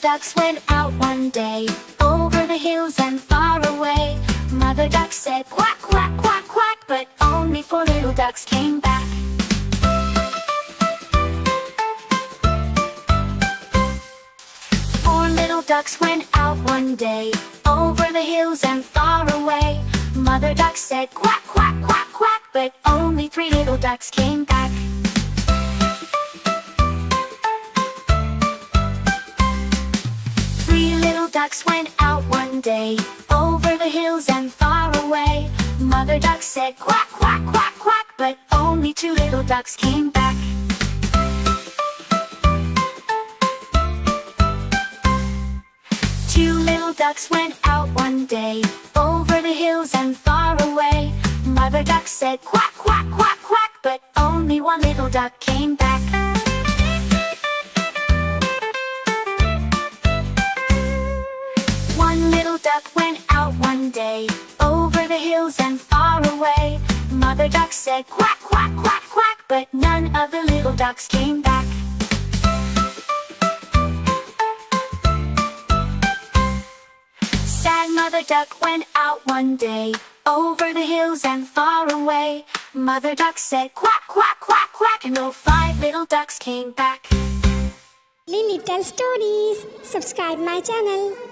ducks went out one day, over the hills and far away. Mother duck said quack, quack, quack, quack, but only 4 little ducks came back. Four little ducks went out one day, over the hills and far away. Mother duck said quack, quack, quack, quack, but only 3 little ducks came back. Ducks went out one day, over the hills and far away. Mother duck said quack, quack, quack, quack, but only 2 little ducks came back. 2 little ducks went out one day, over the hills and far away. Mother duck said quack, quack, quack, quack, but only 1 little duck came back. 1 little duck went out one day, over the hills and far away. Mother duck said quack, quack, quack, quack, but none of the little ducks came back. Sad mother duck went out one day, over the hills and far away. Mother duck said quack, quack, quack, quack, and all 5 little ducks came back. Lily Tell Stories. Subscribe my channel.